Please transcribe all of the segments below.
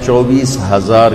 24,000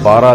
12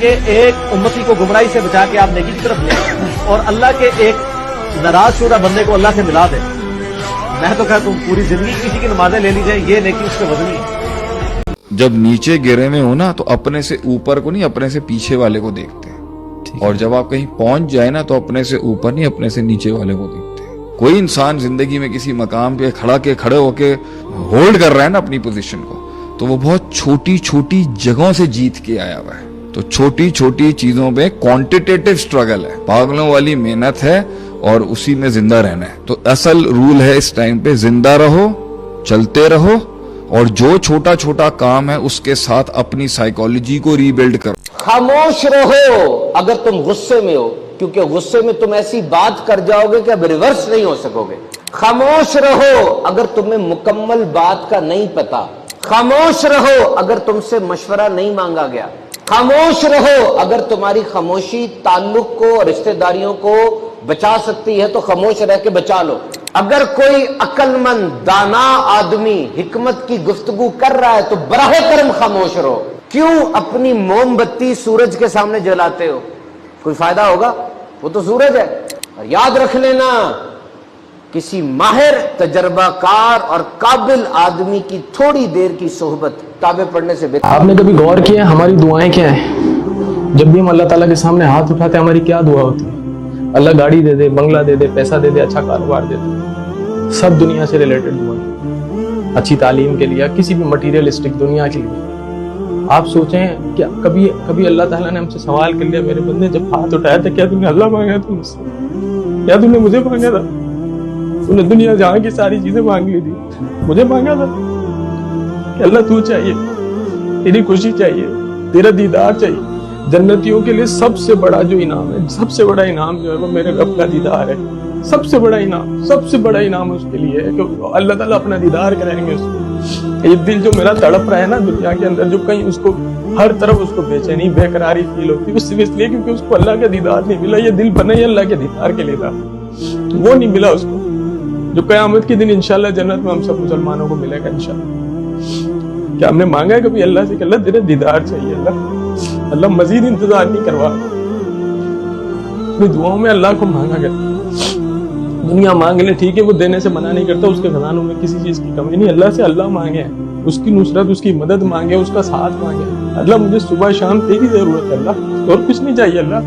کے ایک امتی کو گمراہی سے بچا کے آپ نیکی کی طرف لے آئے اور اللہ کے ایک ناراض شدہ بندے کو اللہ سے ملا دیں. میں تو کہتا ہوں پوری زندگی کسی کی نمازیں لے لی جائیں, یہ نیکی اس سے وزنی ہے. جب نیچے گرے میں ہو نا تو اپنے سے اوپر کو نہیں, اپنے سے پیچھے والے کو دیکھتے ہیں, اور جب آپ کہیں پہنچ جائے نا تو اپنے سے اوپر نہیں, اپنے سے نیچے والے کو دیکھتے ہیں. کوئی انسان زندگی میں کسی مقام پہ کھڑے ہو کے ہولڈ کر رہا ہے نا اپنی پوزیشن کو, تو وہ بہت چھوٹی چھوٹی جگہوں سے جیت کے آیا ہوا ہے. تو چھوٹی چھوٹی چیزوں پہ کوانٹیٹیو سٹرگل ہے, پاگلوں والی محنت ہے, اور اسی میں زندہ رہنا ہے. تو اصل رول ہے اس ٹائم پہ زندہ رہو, چلتے رہو, اور جو چھوٹا چھوٹا کام ہے اس کے ساتھ اپنی سائیکالوجی کو ری بلڈ کرو. خاموش رہو اگر تم غصے میں ہو, کیونکہ غصے میں تم ایسی بات کر جاؤ گے کہ اب ریورس نہیں ہو سکو گے. خاموش رہو اگر تمہیں مکمل بات کا نہیں پتا. خاموش رہو اگر تم سے مشورہ نہیں مانگا گیا. خاموش رہو اگر تمہاری خاموشی تعلق کو اور رشتہ داریوں کو بچا سکتی ہے تو خاموش رہ کے بچا لو. اگر کوئی عقل مند دانا آدمی حکمت کی گفتگو کر رہا ہے تو براہ کرم خاموش رہو. کیوں اپنی موم بتی سورج کے سامنے جلاتے ہو؟ کوئی فائدہ ہوگا؟ وہ تو سورج ہے. اور یاد رکھ لینا, کسی ماہر تجربہ کار اور قابل آدمی کی تھوڑی دیر کی صحبت کتابیں پڑھنے سے بہتر. آپ نے کبھی غور کیا ہماری دعائیں کیا ہیں؟ جب بھی ہم اللہ تعالیٰ کے سامنے ہاتھ اٹھاتے ہیں ہماری کیا دعا ہوتی ہے؟ اللہ گاڑی دے دے, بنگلہ دے دے, پیسہ دے دے, اچھا کاروبار دے دے. سب دنیا سے ریلیٹڈ دعائیں, اچھی تعلیم کے لیے, کسی بھی مٹیریلسٹک دنیا کے لیے. آپ سوچیں کیا کبھی اللہ تعالیٰ نے ہم سے سوال کر لیا, میرے بندے جب ہاتھ اٹھایا تھا کیا تم نے اللہ مانگا تھا مجھ سے؟ کیا تم نے مجھے مانگا تھا؟ تم نے دنیا جہاں کی ساری چیزیں مانگ لی تھی, مجھے مانگا تھا کہ اللہ تو چاہیے, تیری خوشی چاہیے, تیرا دیدار چاہیے. جنتیوں کے لیے سب سے بڑا جو انعام ہے, سب سے بڑا انعام جو ہے وہ میرے رب کا دیدار ہے. سب سے بڑا انعام اس کے لیے ہے کہ اللہ تعالیٰ اپنا دیدار کریں گے اس کو. یہ دل جو میرا تڑپ رہا ہے نا دنیا کے اندر, جو کہیں اس کو ہر طرف اس کو بے چینی بے قراری فیل ہوتی ہے, اس لیے کیونکہ اس کو اللہ کا دیدار نہیں ملا. یہ دل بنا ہی اللہ کے دیدار کے لیے تھا, وہ نہیں ملا اس کو, جو قیامت کے دن انشاءاللہ جنت میں ہم سب مسلمانوں کو ملے گا انشاءاللہ. کیا ہم نے مانگا ہے کبھی اللہ سے کہ اللہ تیرے دیدار چاہیے؟ اللہ مزید انتظار نہیں کروا. اپنی دعاؤں میں اللہ کو مانگا کرتا. دنیا مانگ لے ٹھیک ہے, وہ دینے سے منع نہیں کرتا, اس کے خزانوں میں کسی چیز کی کمی نہیں. اللہ سے اللہ مانگے, اس کی نصرت, اس کی مدد مانگے, اس کا ساتھ مانگے. اللہ مجھے صبح شام تیری ضرورت ہے اللہ, اور کچھ نہیں چاہیے اللہ.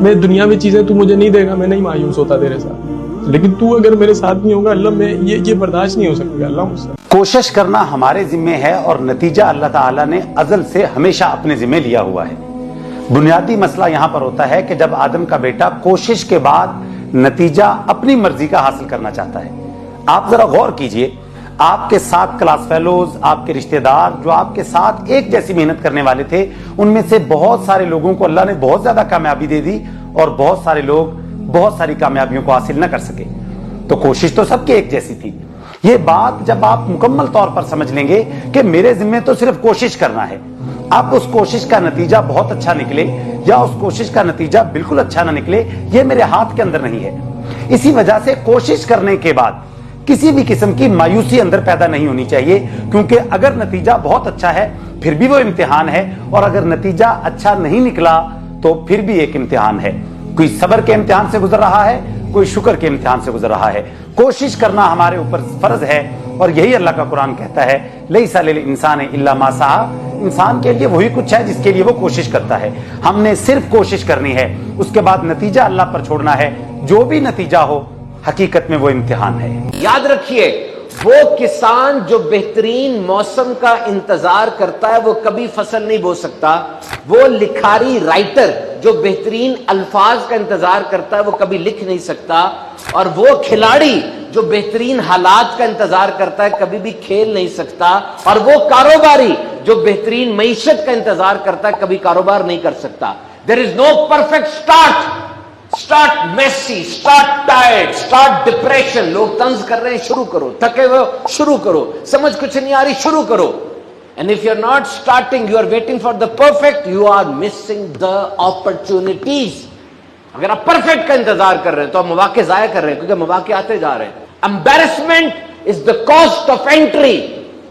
میں دنیا میں چیزیں تو مجھے نہیں دے گا, میں نہیں مایوس ہوتا تیرے ساتھ, لیکن تو اگر میرے ساتھ نہیں ہوگا اللہ, میں یہ برداشت نہیں ہو سکے گا اللہ مجھ سے. کوشش کرنا ہمارے ذمے ہے اور نتیجہ اللہ تعالیٰ نے ازل سے ہمیشہ اپنے ذمے لیا ہوا ہے. بنیادی مسئلہ یہاں پر ہوتا ہے کہ جب آدم کا بیٹا کوشش کے بعد نتیجہ اپنی مرضی کا حاصل کرنا چاہتا ہے. آپ ذرا غور کیجئے, آپ کے ساتھ کلاس فیلوز, آپ کے رشتہ دار جو آپ کے ساتھ ایک جیسی محنت کرنے والے تھے, ان میں سے بہت سارے لوگوں کو اللہ نے بہت زیادہ کامیابی دے دی اور بہت سارے لوگ بہت ساری کامیابیوں کو حاصل نہ کر سکے. تو کوشش تو سب کی ایک جیسی تھی. یہ بات جب آپ مکمل طور پر سمجھ لیں گے کہ میرے ذمہ تو صرف کوشش کرنا ہے, اب اس کوشش کا نتیجہ بہت اچھا نکلے یا اس کوشش کا نتیجہ بالکل اچھا نہ نکلے, یہ میرے ہاتھ کے اندر نہیں ہے. اسی وجہ سے کوشش کرنے کے بعد کسی بھی قسم کی مایوسی اندر پیدا نہیں ہونی چاہیے, کیونکہ اگر نتیجہ بہت اچھا ہے پھر بھی وہ امتحان ہے, اور اگر نتیجہ اچھا نہیں نکلا تو پھر بھی ایک امتحان ہے. کوئی صبر کے امتحان سے گزر رہا ہے, کوئی شکر کے امتحان سے گزر رہا ہے. کوشش کرنا ہمارے اوپر فرض ہے, اور یہی اللہ کا قرآن کہتا ہے لیس للانسان الا ما سعى, انسان کے لیے وہی کچھ ہے جس کے لیے وہ کوشش کرتا ہے. ہم نے صرف کوشش کرنی ہے, اس کے بعد نتیجہ اللہ پر چھوڑنا ہے. جو بھی نتیجہ ہو حقیقت میں وہ امتحان ہے. یاد رکھیے, وہ کسان جو بہترین موسم کا انتظار کرتا ہے وہ کبھی فصل نہیں بو سکتا. وہ لکھاری رائٹر جو بہترین الفاظ کا انتظار کرتا ہے وہ کبھی لکھ نہیں سکتا. اور وہ کھلاڑی جو بہترین حالات کا انتظار کرتا ہے کبھی بھی کھیل نہیں سکتا. اور وہ کاروباری جو بہترین معیشت کا انتظار کرتا ہے کبھی کاروبار نہیں کر سکتا. There is no perfect start. Start messy, start tired, start depression. لوگ طنز کر رہے ہیں, شروع کرو. تھکے ہوئے شروع کرو. سمجھ کچھ نہیں آ رہی, شروع کرو. And if you're not starting, you are waiting for the perfect, you are missing the opportunities. اگر آپ پرفیکٹ کا انتظار کر رہے ہیں تو آپ مواقع ضائع کر رہے ہیں, کیونکہ مواقع آتے جا رہے ہیں. Embarrassment is the cost of entry.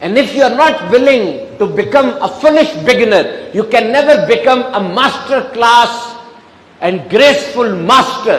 And if you are not willing to become a finished beginner, you can never become a master class and graceful master.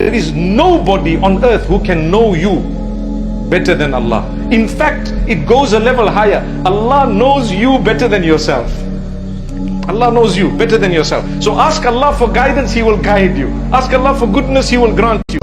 There is nobody on earth who can know you better than Allah. In fact, it goes a level higher. Allah knows you better than yourself. Allah knows you better than yourself. So ask Allah for guidance, He will guide you. Ask Allah for goodness, He will grant you.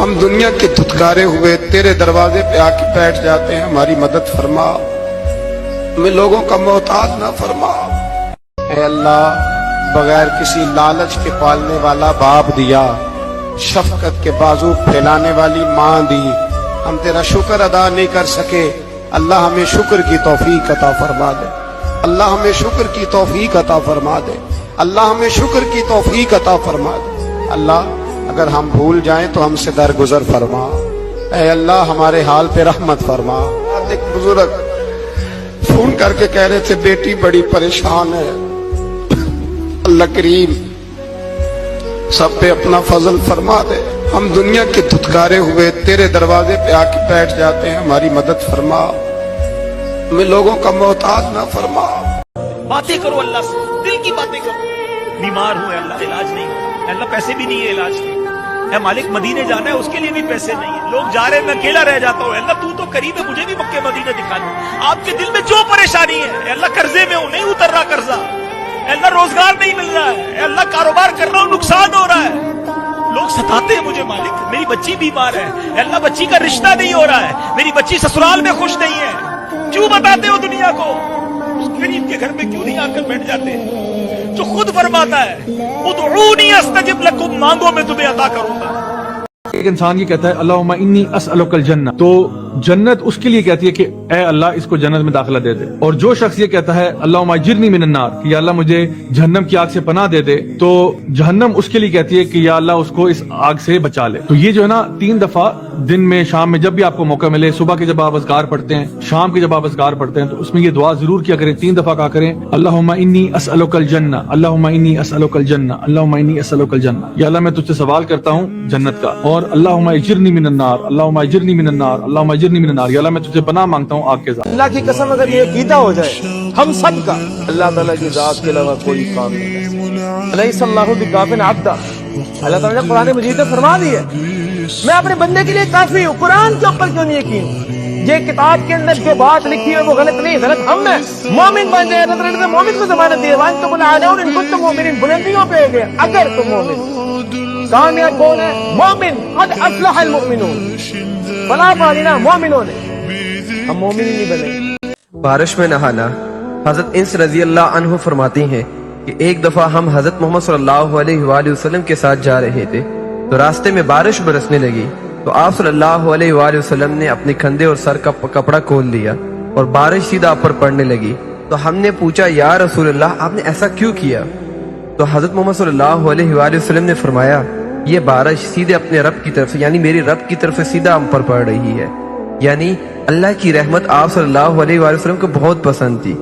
ہم دنیا کے دھتکارے ہوئے تیرے دروازے پہ آ کے بیٹھ جاتے ہیں، ہماری مدد فرما، ہمیں لوگوں کا محتاج نہ فرما۔ اے اللہ، بغیر کسی لالچ کے پالنے والا باپ دیا، شفقت کے بازو پھیلانے والی ماں دی، ہم تیرا شکر ادا نہیں کر سکے، اللہ ہمیں شکر کی توفیق عطا فرما دے، اللہ ہمیں شکر کی توفیق عطا فرما دے، اللہ ہمیں شکر کی توفیق عطا فرما دے۔ اللہ اگر ہم بھول جائیں تو ہم سے درگزر فرما، اے اللہ ہمارے حال پہ رحمت فرما۔ ایک بزرگ فون کر کے کہہ رہے تھے بیٹی بڑی پریشان ہے، اللہ کریم سب پہ اپنا فضل فرما دے، ہم دنیا کے دھتکارے ہوئے تیرے دروازے پہ آ کے بیٹھ جاتے ہیں، ہماری مدد فرما، ہمیں لوگوں کا محتاج نہ فرما۔ باتیں کرو اللہ سے، دل کی باتیں کرو۔ بیمار ہوں اے اللہ، علاج نہیں، اے اللہ پیسے بھی نہیں ہے علاج کے، اے مالک مدینے جانا ہے اس کے لیے بھی پیسے نہیں ہیں، لوگ جا رہے ہیں میں اکیلا رہ جاتا ہوں، اے اللہ تو قریب ہے، مجھے بھی مکے مدینے دکھا دو۔ آپ کے دل میں جو پریشانی ہے، اے اللہ قرضے میں ہوں، نہیں اتر رہا قرضہ، اے اللہ روزگار نہیں مل رہا ہے، اے اللہ کاروبار کر رہا ہوں نقصان ہو رہا ہے، لوگ ستاتے ہیں مجھے مالک، میری بچی بیمار ہے، اے اللہ بچی کا رشتہ نہیں ہو رہا ہے، میری بچی سسرال میں خوش نہیں ہے، کیوں بتاتے ہو دنیا کو؟ اس غریب کے گھر میں کیوں نہیں آ کر بیٹھ جاتے جو خود فرماتا ہے ادعونی استجب لکم، مانگو میں تمہیں عطا کروں گا۔ ایک انسان یہ کہتا ہے اللہم انی اسألک الجنہ، تو جنت اس کے لیے کہتی ہے کہ اے اللہ اس کو جنت میں داخلہ دے دے، اور جو شخص یہ کہتا ہے اللہم اجرنی من النار کہ یا اللہ مجھے جہنم کی آگ سے پناہ دے دے، تو جہنم اس کے لیے کہتی ہے کہ یا اللہ اس کو اس آگ سے بچا لے۔ تو یہ جو ہے نا 3 دفعہ دن میں شام میں جب بھی آپ کو موقع ملے، صبح کے جب آپ اذکار پڑھتے ہیں، شام کے جب آپ اذکار پڑھتے ہیں، تو اس میں یہ دعا ضرور کیا کریں، 3 دفعہ کہا کریں اللہم انی اسألک الجنہ، اللہم انی اسألک الجنہ، اللہم انی اسألک الجنہ، یا اللہ میں تجھ سے سوال کرتا ہوں جنت کا، اور اللہم اجرنی من النار، اللہم اجرنی من النار، اللہم اجرنی من النار، یا اللہ میں تجھ سے پناہ مانگتا ہوں آگ کے ذات۔ اللہ کی قسم اگر یہ عقیدہ ہو جائے ہم سب کا، اللہ تعالیٰ کی ذات کے علاوہ کوئی کام نہیں، الیس اللہ بکاف عبدہ، اللہ تعالیٰ نے قرآن مجید میں فرما دی ہے میں اپنے بندے کے لیے کافی ہوں۔ قرآن کے اوپر کیوں نہیں یقین؟ یہ کتاب کے اندر جو بات لکھی ہے وہ غلط نہیں، غلط ہم ہیں۔ مومن بن جائے، اللہ تعالیٰ نے مومن کو ضمانت دی ہے وَأَنْتُمُ الْأَعْلَوْنَ إِن كُنتُم مُؤْمِنِينَ، بلندیوں پہ ہو گئے اگر تم مومن۔ کامیاب کون ہے؟ مومن، قد افلح المؤمنون، فلاح پانی نا مومنوں نے، ہم مومن ہی نہیں بنے۔ بارش میں نہانا، حضرت انس رضی اللہ عنہ فرماتی ہیں کہ ایک دفعہ ہم حضرت محمد صلی اللہ علیہ وآلہ وسلم کے ساتھ جا رہے تھے تو راستے میں بارش برسنے لگی، تو آپ صلی اللہ علیہ وآلہ وسلم نے اپنے کندھے اور سر کا کپڑا کھول لیا اور بارش سیدھا آپ پر پڑنے لگی، تو ہم نے پوچھا یا رسول اللہ آپ نے ایسا کیوں کیا؟ تو حضرت محمد صلی اللہ علیہ وآلہ وسلم نے فرمایا یہ بارش سیدھے اپنے رب کی طرف سے، یعنی میری رب کی طرف سے سیدھا ہم پر پڑ رہی ہے، یعنی اللہ کی رحمت آپ صلی اللہ علیہ وآلہ وسلم کو بہت پسند تھی۔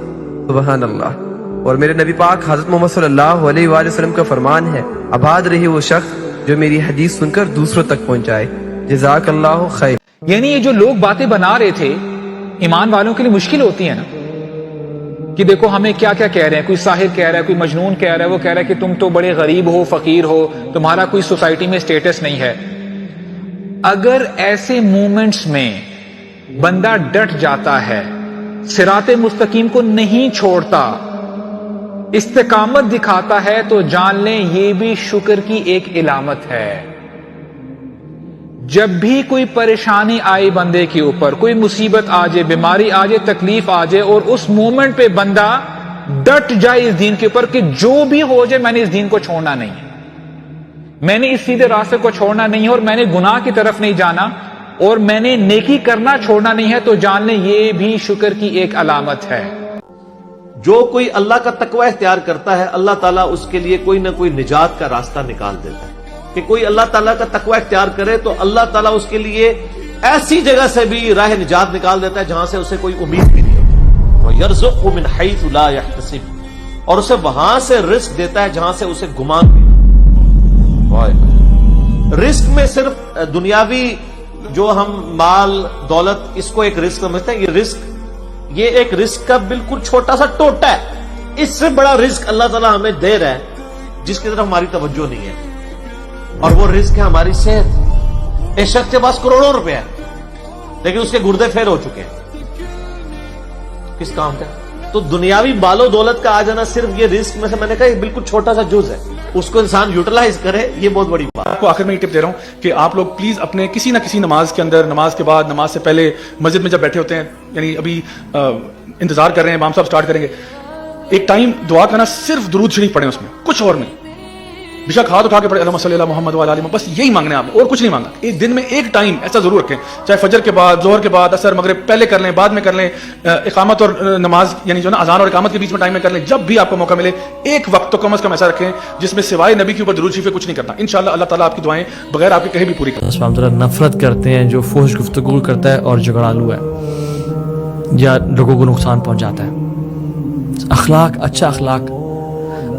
سبحان اللہ۔ اور میرے نبی پاک حضرت محمد صلی اللہ علیہ وآلہ وسلم کا فرمان ہے آباد رہے وہ شخص جو میری حدیث سن کر دوسروں تک پہنچائے۔ جزاک اللہ خیر۔ یعنی یہ جو لوگ باتیں بنا رہے تھے ایمان والوں کے لیے مشکل ہوتی ہے نا، کہ دیکھو ہمیں کیا کیا کہہ رہے ہیں، کوئی ساحر کہہ رہا ہے، کوئی مجنون کہہ رہا ہے، وہ کہہ رہا ہے کہ تم تو بڑے غریب ہو، فقیر ہو، تمہارا کوئی سوسائٹی میں سٹیٹس نہیں ہے۔ اگر ایسے مومنٹس میں بندہ ڈٹ جاتا ہے، صراط مستقیم کو نہیں چھوڑتا، استقامت دکھاتا ہے، تو جان لیں یہ بھی شکر کی ایک علامت ہے۔ جب بھی کوئی پریشانی آئے بندے کے اوپر، کوئی مصیبت آ جائے، بیماری آ جائے، تکلیف آ جائے، اور اس مومنٹ پہ بندہ ڈٹ جائے اس دین کے اوپر کہ جو بھی ہو جائے میں نے اس دین کو چھوڑنا نہیں ہے، میں نے اس سیدھے راستے کو چھوڑنا نہیں ہے، اور میں نے گناہ کی طرف نہیں جانا، اور میں نے نیکی کرنا چھوڑنا نہیں ہے، تو جان لیں یہ بھی شکر کی ایک علامت ہے۔ جو کوئی اللہ کا تقوی اختیار کرتا ہے اللہ تعالیٰ اس کے لیے کوئی نہ کوئی نجات کا راستہ نکال دیتا ہے، کہ کوئی اللہ تعالیٰ کا تقوی اختیار کرے تو اللہ تعالیٰ اس کے لیے ایسی جگہ سے بھی راہ نجات نکال دیتا ہے جہاں سے اسے کوئی امید بھی نہیں ہوتی، وَيَرْزُقْهُ مِنْ حَيْثُ لَا يَحْتَسِبُ، اور اسے وہاں سے رزق دیتا ہے جہاں سے اسے گمان بھی نہیں۔ رزق میں صرف دنیاوی جو ہم مال دولت اس کو ایک رزق سمجھتے ہیں، یہ ایک رزق کا بالکل چھوٹا سا ٹوٹا ہے، اس سے بڑا رزق اللہ تعالیٰ ہمیں دے رہا ہے جس کی طرف ہماری توجہ نہیں ہے، اور وہ رزق ہے ہماری صحت۔ اس شخص کے پاس کروڑوں روپے ہے لیکن اس کے گردے فیل ہو چکے ہیں، کس کام کا؟ تو دنیاوی بال و دولت کا آ جانا صرف یہ رزق میں سے میں نے کہا یہ بالکل چھوٹا سا جز ہے، اس کو انسان یوٹیلائز کرے، یہ بہت بڑی بات۔ آپ کو آخر میں یہ ٹپ دے رہا ہوں کہ آپ لوگ پلیز اپنے کسی نہ کسی نماز کے اندر، نماز کے بعد، نماز سے پہلے، مسجد میں جب بیٹھے ہوتے ہیں، یعنی ابھی انتظار کر رہے ہیں امام صاحب سٹارٹ کریں گے، ایک ٹائم دعا کرنا صرف درود شریف پڑھیں اس میں، کچھ اور نہیں. بے شک ہاتھ اٹھا کے پڑھے اللہم صلی علی محمد وعلی آل محمد، بس یہی مانگنا ہے آپ نے اور کچھ نہیں مانگنا. ایک دن میں ایک ٹائم ایسا ضرور رکھیں، چاہے فجر کے بعد، ظہر کے بعد، عصر، مغرب، پہلے کر لیں، بعد میں کر لیں، اقامت اور نماز یعنی جو نا اذان اور اقامت کے بیچ میں ٹائم میں کر لیں، جب بھی آپ کو موقع ملے ایک وقت تو کم از کم ایسا رکھیں جس میں سوائے نبی کے اوپر درود شریف کچھ نہیں کرنا. انشاءاللہ اللہ تعالیٰ آپ کی دعائیں بغیر آپ کے کہیں بھی پوری کریں. ہم ذرا نفرت کرتے ہیں جو فحش گفتگو کرتا ہے اور جھگڑالو ہے یا لوگوں کو نقصان پہنچاتا ہے. اخلاق، اچھا اخلاق.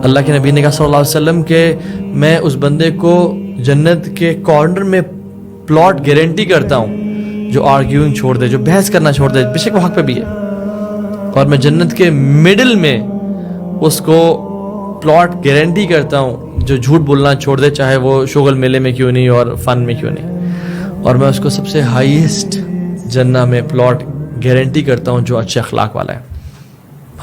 اللہ کے نبی نے کہا صلی اللہ علیہ وسلم کہ میں اس بندے کو جنت کے کارنر میں پلاٹ گارنٹی کرتا ہوں جو آرگیونگ چھوڑ دے، جو بحث کرنا چھوڑ دے، بے شک وہ حق پہ بھی ہے، اور میں جنت کے مڈل میں اس کو پلاٹ گارنٹی کرتا ہوں جو جھوٹ بولنا چھوڑ دے، چاہے وہ شغل میلے میں کیوں نہیں اور فن میں کیوں نہیں. اور میں اس کو سب سے ہائیسٹ جنہ میں پلاٹ گارنٹی کرتا ہوں جو اچھے اخلاق والا ہے.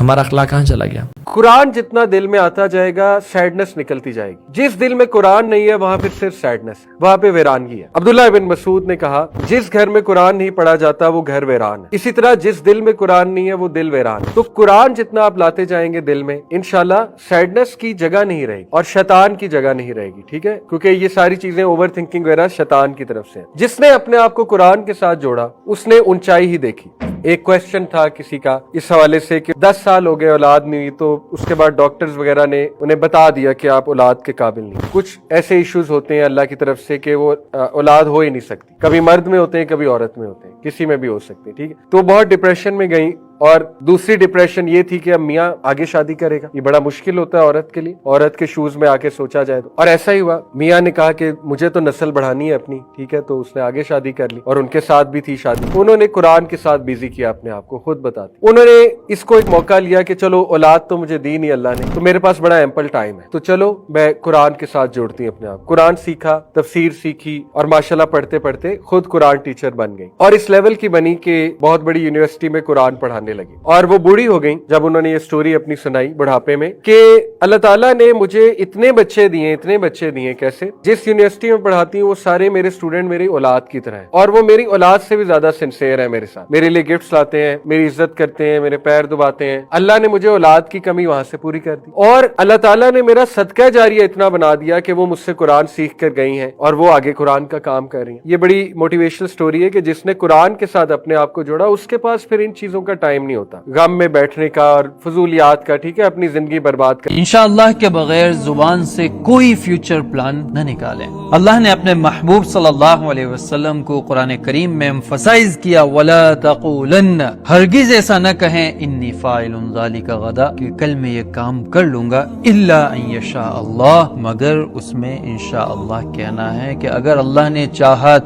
ہمارا اخلاق کہاں چلا گیا؟ قرآن جتنا دل میں آتا جائے گا سیڈنس نکلتی جائے گی. جس دل میں قرآن نہیں ہے وہاں پہ صرف سیڈنس ہے، وہاں پہ ویرانگی ہے. عبداللہ ابن مسعود نے کہا جس گھر میں قرآن نہیں پڑھا جاتا وہ گھر ویران ہے. اسی طرح جس دل میں قرآن نہیں ہے وہ دل ویران ہے. تو قرآن جتنا آپ لاتے جائیں گے دل میں، انشاءاللہ سیڈنس کی جگہ نہیں رہے گی اور شیطان کی جگہ نہیں رہے گی. ٹھیک ہے، کیونکہ یہ ساری چیزیں اوور تھنکنگ وغیرہ شیطان کی طرف سے ہیں. جس نے اپنے آپ کو قرآن کے ساتھ جوڑا اس نے اونچائی ہی دیکھی. ایک کوشچن تھا کسی کا اس حوالے سے کہ 10 سال ہو گئے اولاد نہیں ہوئی، تو اس کے بعد ڈاکٹرز وغیرہ نے انہیں بتا دیا کہ آپ اولاد کے قابل نہیں. کچھ ایسے ایشوز ہوتے ہیں اللہ کی طرف سے کہ وہ اولاد ہو ہی نہیں سکتی، کبھی مرد میں ہوتے ہیں کبھی عورت میں ہوتے ہیں، کسی میں بھی ہو سکتے ہیں. ٹھیک ہے، تو بہت ڈپریشن میں گئیں. اور دوسری ڈپریشن یہ تھی کہ اب میاں آگے شادی کرے گا، یہ بڑا مشکل ہوتا ہے عورت کے لیے، عورت کے شوز میں آ کے سوچا جائے تو. اور ایسا ہی ہوا، میاں نے کہا کہ مجھے تو نسل بڑھانی ہے اپنی. ٹھیک ہے، تو اس نے آگے شادی کر لی اور ان کے ساتھ بھی تھی شادی. انہوں نے قرآن کے ساتھ بیزی کیا اپنے آپ کو، خود بتاتے. انہوں نے اس کو ایک موقع لیا کہ چلو اولاد تو مجھے دی نہیں اللہ نے، تو میرے پاس بڑا ایمپل ٹائم ہے، تو چلو میں قرآن کے ساتھ جوڑتی ہوں اپنے آپ. قرآن سیکھا، تفسیر سیکھی، اور ماشاءاللہ پڑھتے پڑھتے خود قرآن ٹیچر بن گئی. اور اس لیول کی بنی کہ بہت بڑی یونیورسٹی میں قرآن پڑھانے لگی. اور وہ بوڑھی ہو گئی جب انہوں نے یہ سٹوری اپنی سنائی بڑھاپے میں کہ اللہ تعالیٰ نے مجھے اتنے بچے دیے. کیسے؟ جس یونیورسٹی میں پڑھاتی ہوں وہ سارے میرے اسٹوڈنٹ میری اولاد کی طرح ہیں، اور وہ میری اولاد سے بھی زیادہ سنسیئر ہے میرے ساتھ، میرے لیے گفٹس لاتے ہیں، میری عزت کرتے ہیں، میرے پیر دباتے ہیں. اللہ نے مجھے اولاد کی کمی وہاں سے پوری کر دی. اور اللہ تعالیٰ نے میرا صدقہ جاریہ اتنا بنا دیا کہ وہ مجھ سے قرآن سیکھ کر گئی ہیں اور وہ آگے قرآن کا کام کر رہی ہیں. یہ بڑی موٹیویشنل سٹوری ہے کہ جس نے قرآن کے ساتھ اپنے آپ کو جوڑا اس کے پاس پھر ان چیزوں کا ٹائم نہیں ہوتا، غم میں بیٹھنے کا اور فضولیات کا. ٹھیک ہے، اپنی زندگی برباد کر. انشاءاللہ کے بغیر زبان سے کوئی فیوچر پلان نہ نکالیں. اللہ نے اپنے محبوب صلی اللہ علیہ وسلم کو قرآن کریم میں emphasize کیا وَلَا تَقُولَنَّ، ہرگز ایسا نہ کہیں انی فاعل ذَلِكَ غدا، کہ کل میں یہ کام کر لوں گا، اِلَّا أَن يَشَاءَ اللَّهُ، مگر اس میں انشاءاللہ کہنا ہے کہ اگر اللہ نے چاہا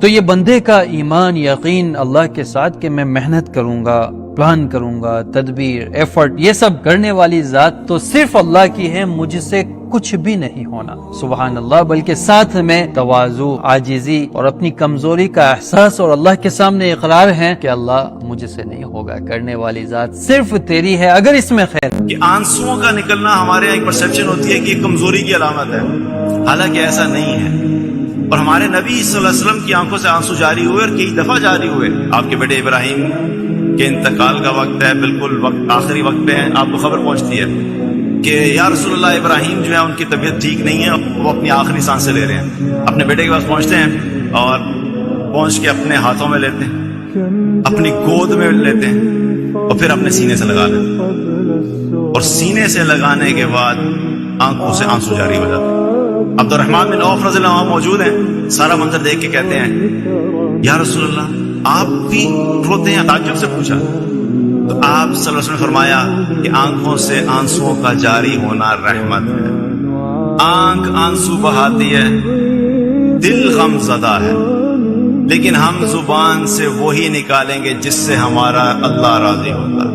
تو یہ بندے کا ایمان یقین اللہ کے ساتھ کہ میں محنت کروں گا، پلان کروں گا، تدبیر، ایفرٹ، یہ سب کرنے والی ذات تو صرف اللہ کی ہے، مجھ سے کچھ بھی نہیں ہونا. سبحان اللہ. بلکہ ساتھ میں تواضع، عاجزی اور اپنی کمزوری کا احساس اور اللہ کے سامنے اقرار ہے کہ اللہ مجھ سے نہیں ہوگا، کرنے والی ذات صرف تیری ہے، اگر اس میں خیر. کہ آنسوؤں کا نکلنا ہمارے ایک پرسپشن ہوتی ہے کہ یہ کمزوری کی علامت ہے، حالانکہ ایسا نہیں ہے. اور ہمارے نبی صلی اللہ علیہ وسلم کی آنکھوں سے آنسو جاری ہوئے اور کئی دفعہ جاری ہوئے. آپ کے بیٹے ابراہیم کے انتقال کا وقت ہے، بالکل وقت آخری وقت پہ آپ کو خبر پہنچتی ہے کہ یا رسول اللہ ابراہیم جو ہے ان کی طبیعت ٹھیک نہیں ہے، وہ اپنی آخری سانسیں لے رہے ہیں. اپنے بیٹے کے پاس پہنچتے ہیں اور پہنچ کے اپنے ہاتھوں میں لیتے ہیں، اپنی گود میں لیتے ہیں اور پھر اپنے سینے سے لگا لیتے ہیں. اور سینے سے لگانے کے بعد آنکھوں سے آنسو جاری ہو جاتے ہیں. عبد الرحمن بن عوف رضی اللہ عنہ موجود ہیں، سارا منظر دیکھ کے کہتے ہیں یا رسول اللہ آپ بھی روتے ہیں؟ تعجب سے پوچھا تو آپ صلی اللہ علیہ وسلم نے فرمایا کہ آنکھوں سے آنسوؤں کا جاری ہونا رحمت ہے. آنکھ آنسو بہاتی ہے، دل غم زدہ ہے، لیکن ہم زبان سے وہی نکالیں گے جس سے ہمارا اللہ راضی ہوتا ہے.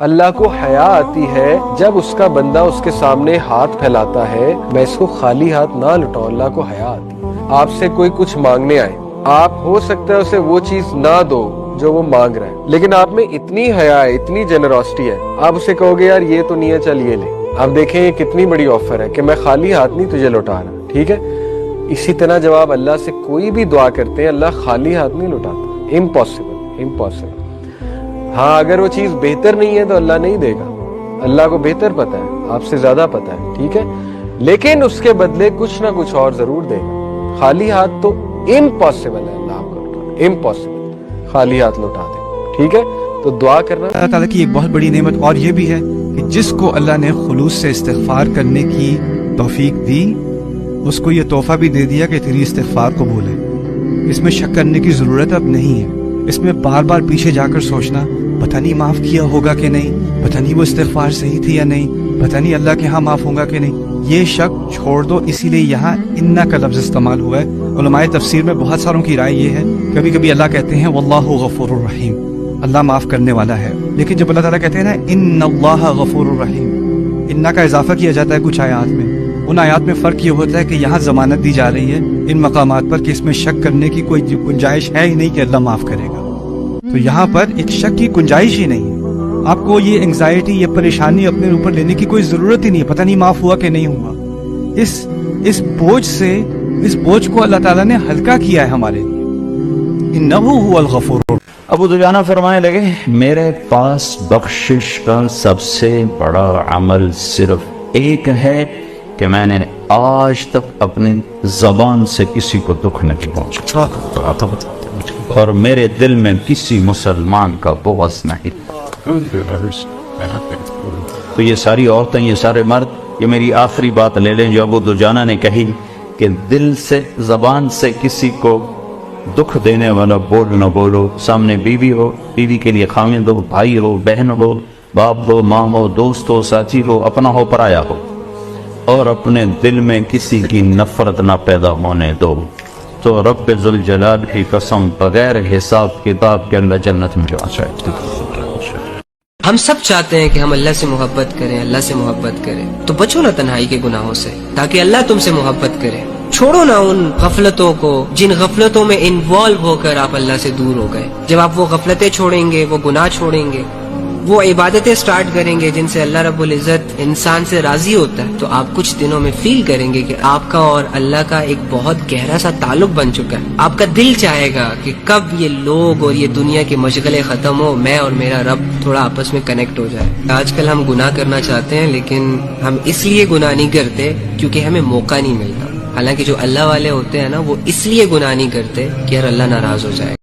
اللہ کو حیا آتی ہے جب اس کا بندہ اس کے سامنے ہاتھ پھیلاتا ہے، میں اس کو خالی ہاتھ نہ لٹاؤں. اللہ کو حیا آتی ہے. آپ سے کوئی کچھ مانگنے آئے، آپ ہو سکتا ہے اسے وہ چیز نہ دو جو وہ مانگ رہا ہے، لیکن آپ میں اتنی حیا ہے، اتنی جنرosity ہے، آپ اسے کہو گے یار یہ تو نہیں ہے، چل یہ لے. آپ دیکھیں یہ کتنی بڑی آفر ہے کہ میں خالی ہاتھ نہیں تجھے لوٹا رہا. ٹھیک ہے، اسی طرح جب آپ اللہ سے کوئی بھی دعا کرتے ہیں اللہ خالی ہاتھ نہیں لوٹاتا. امپاسبل. ہاں اگر وہ چیز بہتر نہیں ہے تو اللہ نہیں دے گا. اللہ کو بہتر پتا ہے, آپ سے زیادہ پتا ہے, ٹھیک ہے, لیکن اس کے بدلے کچھ نہ کچھ اور ضرور دے گا. خالی ہاتھ تو امپاسبل ہے اللہ آپ کو لوٹانا, امپاسبل خالی ہاتھ لوٹا دے. ٹھیک ہے, تو دعا کرنا اللہ تعالیٰ کی ایک بہت بڑی نعمت اور یہ بھی ہے کہ جس کو اللہ نے خلوص سے استغفار کرنے کی توفیق دی اس کو یہ تحفہ بھی دے دیا کہ تیری استغفار قبول ہے. اس میں شک کرنے کی ضرورت اب نہیں ہے. اس میں بار بار پیچھے جا کر سوچنا پتہ نہیں معاف کیا ہوگا کہ نہیں, پتہ نہیں وہ استغفار صحیح تھی یا نہیں, پتہ نہیں اللہ کے ہاں معاف ہوگا کہ نہیں, یہ شک چھوڑ دو. اسی لیے یہاں انا کا لفظ استعمال ہوا ہے. علماء تفسیر میں بہت ساروں کی رائے یہ ہے, کبھی کبھی اللہ کہتے ہیں واللہ غفور الرحیم, اللہ معاف کرنے والا ہے, لیکن جب اللہ تعالیٰ کہتے ہیں نا ان اللہ غفور الرحیم, انا کا اضافہ کیا جاتا ہے کچھ آیات میں. ان آیات میں فرق یہ ہوتا ہے کہ یہاں ضمانت دی جا رہی ہے ان مقامات پر کہ اس میں شک کرنے کی کوئی گنجائش ہے ہی نہیں کہ اللہ معاف کرے گا. تو یہاں پر ایک شک کی گنجائش ہی نہیں ہے. آپ کو یہ انگزائٹی, یہ پریشانی اپنے اوپر لینے کی کوئی ضرورت ہی نہیں ہے. پتہ نہیں معاف ہوا کہ نہیں ہوا. اس بوجھ کو اللہ تعالیٰ نے ہلکا کیا ہے ہمارے لیے. انہ هو الغفور. ابو دجانہ فرمانے لگے میرے پاس بخشش کا سب سے بڑا عمل صرف ایک ہے کہ میں نے آج تک اپنی زبان سے کسی کو دکھ نہیں پہنچا, اور میرے دل میں کسی مسلمان کا بغض نہیں. تو یہ ساری عورتیں, یہ سارے مرد, یہ میری آخری بات لے لیں جو ابو دجانہ نے کہی کہ دل سے, زبان سے کسی کو دکھ دینے والا بول نہ بولو. سامنے بیوی ہو, بیوی کے لیے خامد ہو, بھائی ہو, بہن ہو, باپ ہو, ماں ہو, دوست ہو, ساتھی ہو, اپنا ہو, پرایا ہو, اور اپنے دل میں کسی کی نفرت نہ پیدا ہونے دو. تو رب ذوالجلال کی قسم بغیر حساب کتاب کے اللہ جنت میں جا سکتے. ہم سب چاہتے ہیں کہ ہم اللہ سے محبت کریں, اللہ سے محبت کریں. تو بچو نا تنہائی کے گناہوں سے تاکہ اللہ تم سے محبت کرے. چھوڑو نا ان غفلتوں کو جن غفلتوں میں انوالو ہو کر آپ اللہ سے دور ہو گئے. جب آپ وہ غفلتیں چھوڑیں گے, وہ گناہ چھوڑیں گے, وہ عبادتیں سٹارٹ کریں گے جن سے اللہ رب العزت انسان سے راضی ہوتا ہے, تو آپ کچھ دنوں میں فیل کریں گے کہ آپ کا اور اللہ کا ایک بہت گہرا سا تعلق بن چکا ہے. آپ کا دل چاہے گا کہ کب یہ لوگ اور یہ دنیا کے مشغلے ختم ہو, میں اور میرا رب تھوڑا آپس میں کنیکٹ ہو جائے. آج کل ہم گناہ کرنا چاہتے ہیں لیکن ہم اس لیے گناہ نہیں کرتے کیونکہ ہمیں موقع نہیں ملتا. حالانکہ جو اللہ والے ہوتے ہیں نا وہ اس لیے گناہ نہیں کرتے کہ یار اللہ ناراض ہو جائے.